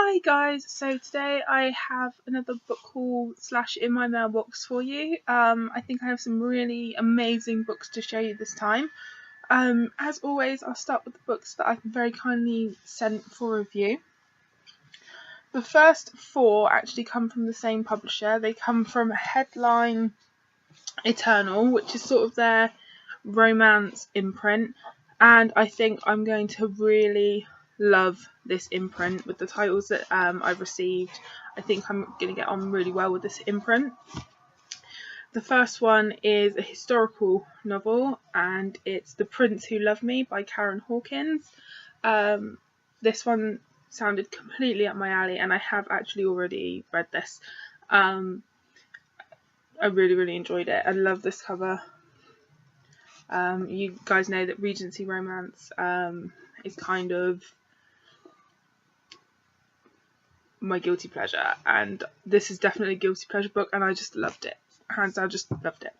Hi guys, so today I have another book haul / in my mailbox for you. I think I have some really amazing books to show you this time. As always, I'll start with the books that I've very kindly sent for review. The first four actually come from the same publisher. They come from Headline Eternal, which is sort of their romance imprint, and I think I'm going to really love this imprint with the titles that I've received. I think I'm going to get on really well with this imprint. The first one is a historical novel, and it's The Prince Who Loved Me by Karen Hawkins. This one sounded completely up my alley, and I have actually already read this. I really enjoyed it. I love this cover. You guys know that Regency romance is kind of my guilty pleasure, and this is definitely a guilty pleasure book, and I just loved it. Hands down, just loved it.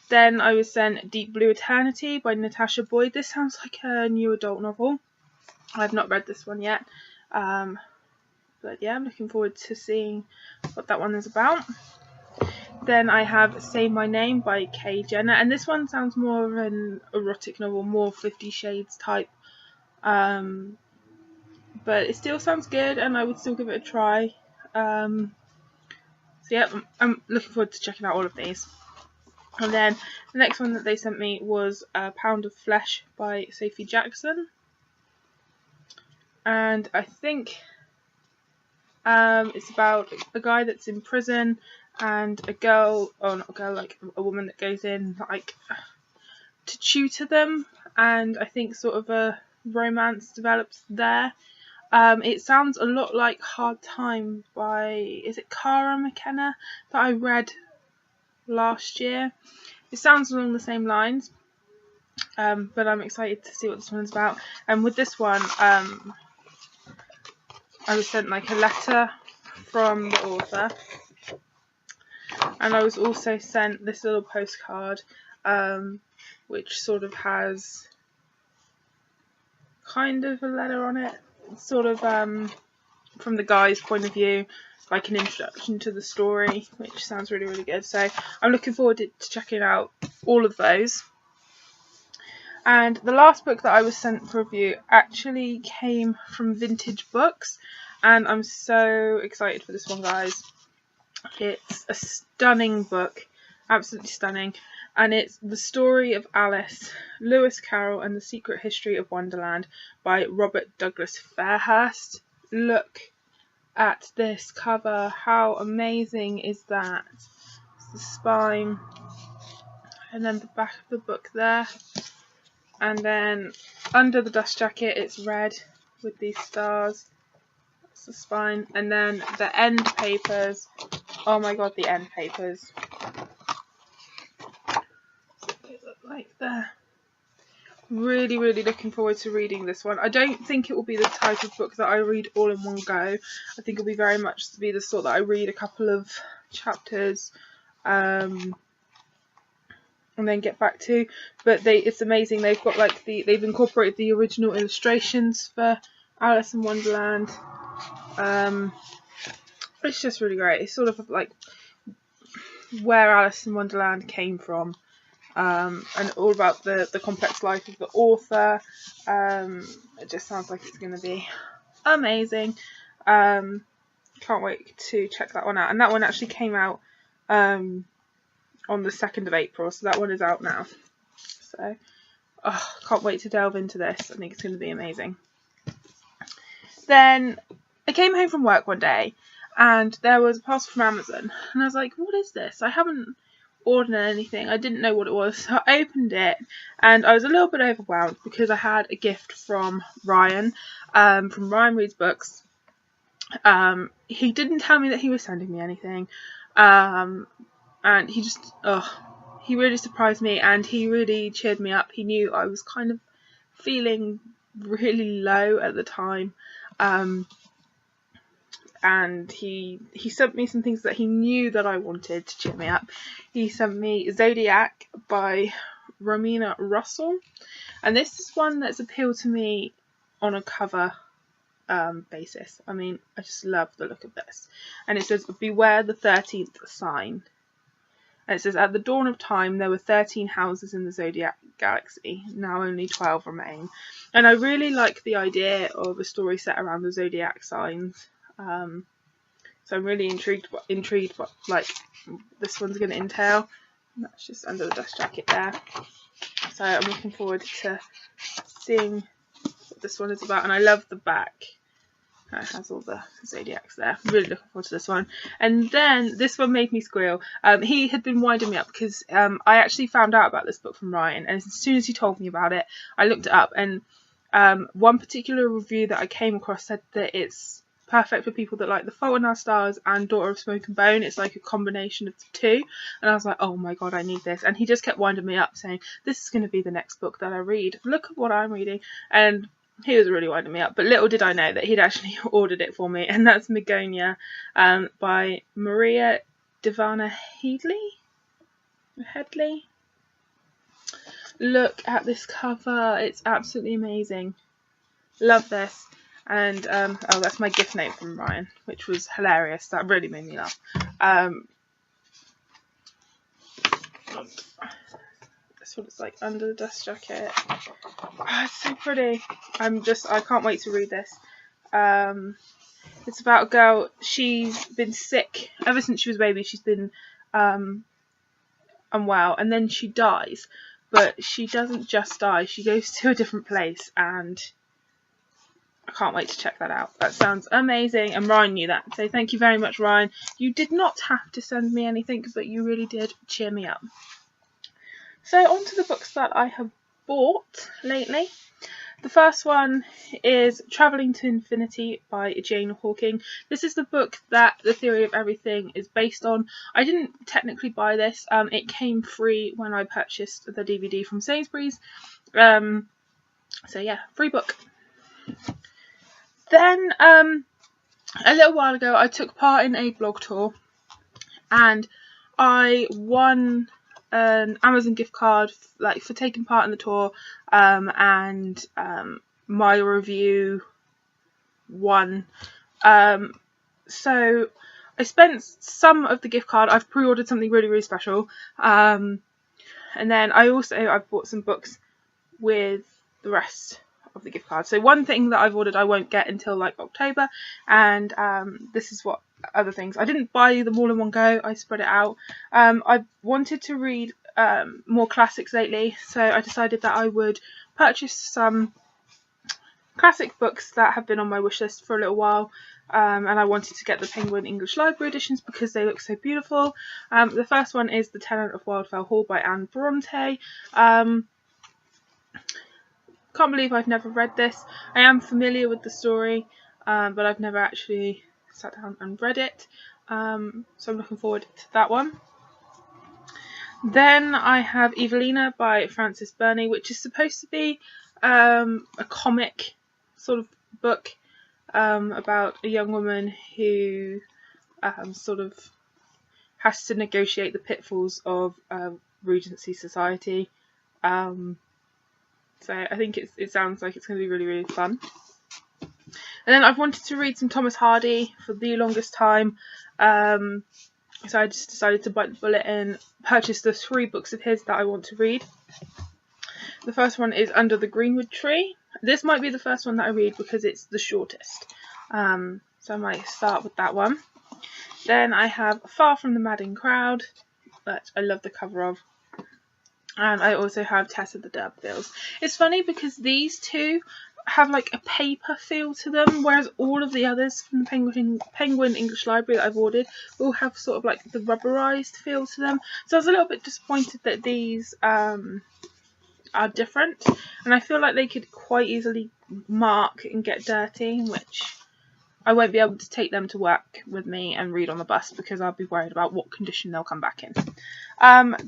Then I was sent Deep Blue Eternity by Natasha Boyd. This sounds like a new adult novel. I've not read this one yet, but yeah, I'm looking forward to seeing what that one is about. Then I have Say My Name by Kay Jenner, and this one sounds more of an erotic novel, more 50 Shades type, but it still sounds good, and I would still give it a try. So yeah, I'm looking forward to checking out all of these. And then the next one that they sent me was A Pound of Flesh by Sophie Jackson, and I think it's about a guy that's in prison and a girl, or not a girl, like a woman that goes in like to tutor them, and I think sort of a romance develops there. It sounds a lot like Hard Time by, is it Cara McKenna, that I read last year. It sounds along the same lines, but I'm excited to see what this one's about. And with this one, I was sent like a letter from the author, and I was also sent this little postcard, which sort of has kind of a letter on it, sort of from the guy's point of view, like an introduction to the story, which sounds really good. So I'm looking forward to checking out all of those. And the last book that I was sent for review actually came from Vintage Books, and I'm so excited for this one, guys. It's a stunning book, absolutely stunning, and it's The Story of Alice, Lewis Carroll and the Secret History of Wonderland by Robert Douglas Fairhurst. Look at this cover, how amazing is that? It's the spine, and then the back of the book there, and then under the dust jacket it's red with these stars. That's the spine, and then the end papers. Oh my god, the end papers. They look like that. Really looking forward to reading this one. I don't think it will be the type of book that I read all in one go. I think it'll be very much to be the sort that I read a couple of chapters and then get back to. But it's amazing. They've got like they've incorporated the original illustrations for Alice in Wonderland. It's just really great. It's sort of like where Alice in Wonderland came from. And all about the complex life of the author. It just sounds like it's going to be amazing. Can't wait to check that one out. And that one actually came out on the 2nd of April, so that one is out now. So, can't wait to delve into this. I think it's going to be amazing. Then I came home from work one day, and there was a parcel from Amazon, and I was like, what is this? I haven't ordered anything. I didn't know what it was, so I opened it, and I was a little bit overwhelmed because I had a gift from Ryan, from Ryan Reads Books. He didn't tell me that he was sending me anything, and he just, he really surprised me, and he really cheered me up. He knew I was kind of feeling really low at the time, and he sent me some things that he knew that I wanted to cheer me up. He sent me Zodiac by Romina Russell, and this is one that's appealed to me on a cover basis. I mean, I just love the look of this. And it says, beware the 13th sign. And it says, at the dawn of time, there were 13 houses in the zodiac galaxy. Now only 12 remain. And I really like the idea of a story set around the zodiac signs. So I'm really intrigued what like this one's going to entail. And that's just under the dust jacket there. So I'm looking forward to seeing what this one is about. And I love the back. It has all the zodiacs there. I'm really looking forward to this one. And then this one made me squeal. He had been winding me up because I actually found out about this book from Ryan. And as soon as he told me about it, I looked it up. And one particular review that I came across said that it's perfect for people that like The Fault in Our Stars and Daughter of Smoke and Bone. It's like a combination of the two. And I was like, oh my god, I need this. And he just kept winding me up saying, this is going to be the next book that I read. Look at what I'm reading. And he was really winding me up. But little did I know that he'd actually ordered it for me. And that's Migonia by Maria Devana Headley. Look at this cover. It's absolutely amazing. Love this. And oh, that's my gift note from Ryan, which was hilarious. That really made me laugh. That's what it's like under the dust jacket. Oh, it's so pretty. I can't wait to read this. It's about a girl. She's been sick ever since she was a baby. She's been unwell, and then she dies. But she doesn't just die. She goes to a different place, and I can't wait to check that out. That sounds amazing, and Ryan knew that. So thank you very much, Ryan. You did not have to send me anything, but you really did cheer me up. So on to the books that I have bought lately. The first one is Travelling to Infinity by Jane Hawking. This is the book that The Theory of Everything is based on. I didn't technically buy this. It came free when I purchased the DVD from Sainsbury's. So yeah, free book. Then a little while ago I took part in a blog tour and I won an Amazon gift card for taking part in the tour, and my review won. So I spent some of the gift card. I've pre-ordered something really, really special, and then I've bought some books with the rest of the gift card. So one thing that I've ordered I won't get until like October, and this is what other things. I didn't buy them all in one go. I spread it out. I wanted to read more classics lately, so I decided that I would purchase some classic books that have been on my wish list for a little while, and I wanted to get the Penguin English Library editions because they look so beautiful. The first one is The Tenant of Wildfell Hall by Anne Bronte. Can't believe I've never read this. I am familiar with the story, but I've never actually sat down and read it. So I'm looking forward to that one. Then I have Evelina by Frances Burney, which is supposed to be a comic sort of book about a young woman who sort of has to negotiate the pitfalls of Regency society. So I think it sounds like it's going to be really, really fun. And then I've wanted to read some Thomas Hardy for the longest time. So I just decided to bite the bullet and purchase the 3 books of his that I want to read. The first one is Under the Greenwood Tree. This might be the first one that I read because it's the shortest. So I might start with that one. Then I have Far from the Madding Crowd, that I love the cover of. And I also have Tessa the D'Urbervilles. It's funny because these two have like a paper feel to them, whereas all of the others from the Penguin English Library that I've ordered will have sort of like the rubberized feel to them. So I was a little bit disappointed that these are different, and I feel like they could quite easily mark and get dirty, which I won't be able to take them to work with me and read on the bus because I'll be worried about what condition they'll come back in.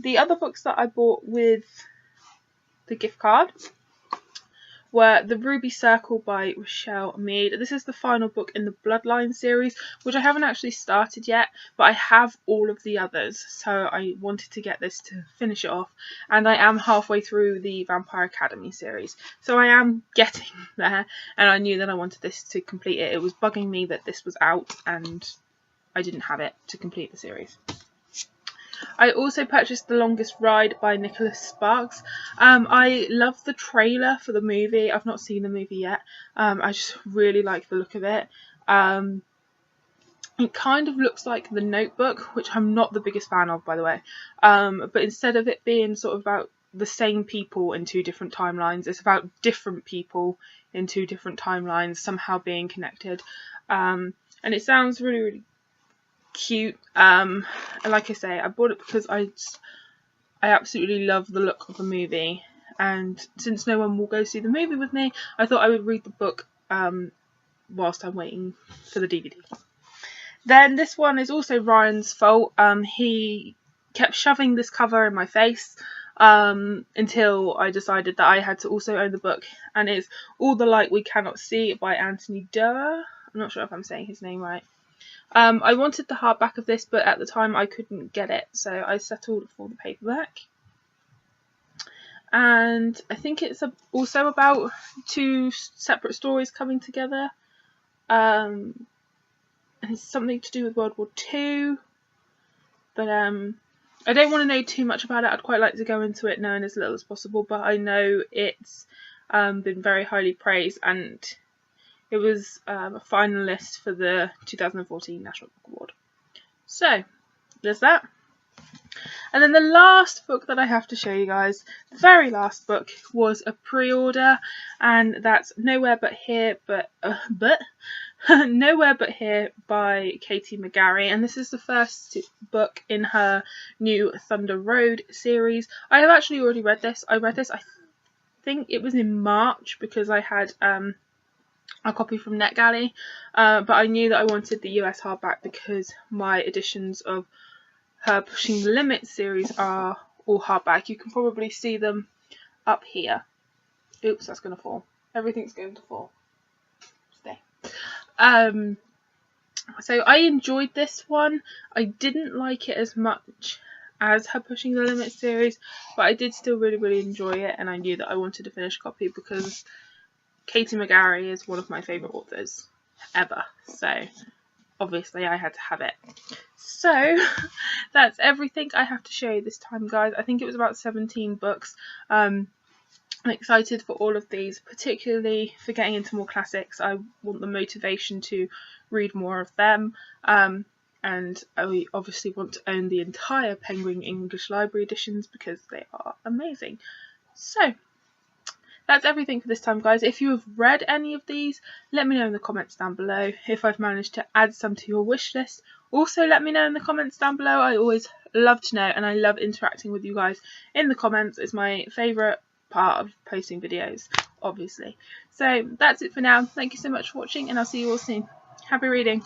The other books that I bought with the gift card were The Ruby Circle by Rochelle Mead. This is the final book in the Bloodline series, which I haven't actually started yet, but I have all of the others, so I wanted to get this to finish it off, and I am halfway through the Vampire Academy series, so I am getting there, and I knew that I wanted this to complete it. It was bugging me that this was out and I didn't have it to complete the series. I also purchased The Longest Ride by Nicholas Sparks. I love the trailer for the movie. I've not seen the movie yet. I just really like the look of it. It kind of looks like The Notebook, which I'm not the biggest fan of, by the way. But instead of it being sort of about the same people in two different timelines, it's about different people in two different timelines somehow being connected. And it sounds really, really cute. And like I say, I bought it because I absolutely love the look of the movie, and since no one will go see the movie with me, I thought I would read the book whilst I'm waiting for the DVD. Then this one is also Ryan's fault. He kept shoving this cover in my face until I decided that I had to also own the book, and it's All the Light We Cannot See by Anthony Doerr. I'm not sure if I'm saying his name right. I wanted the hardback of this, but at the time I couldn't get it, so I settled for the paperback. And I think it's also about two separate stories coming together. And it's something to do with World War II, but I don't want to know too much about it. I'd quite like to go into it knowing as little as possible, but I know it's been very highly praised, and it was a finalist for the 2014 National Book Award. So, there's that. And then the last book that I have to show you guys, the very last book, was a pre-order, and that's Nowhere But Here by Katie McGarry, and this is the first book in her new Thunder Road series. I have actually already read this. I think it was in March, because I had a copy from NetGalley, but I knew that I wanted the US hardback because my editions of her Pushing the Limits series are all hardback. You can probably see them up here. Oops, that's going to fall. Everything's going to fall. Stay. So I enjoyed this one. I didn't like it as much as her Pushing the Limits series, but I did still really, really enjoy it, and I knew that I wanted to finish a copy because Katie McGarry is one of my favourite authors ever, so obviously I had to have it. So that's everything I have to show you this time, guys. I think it was about 17 books. I'm excited for all of these, particularly for getting into more classics. I want the motivation to read more of them, and I obviously want to own the entire Penguin English Library editions because they are amazing. So that's everything for this time, guys. If you have read any of these, let me know in the comments down below. If I've managed to add some to your wish list, also let me know in the comments down below. I always love to know, and I love interacting with you guys in the comments. It's my favourite part of posting videos, obviously. So that's it for now. Thank you so much for watching, and I'll see you all soon. Happy reading.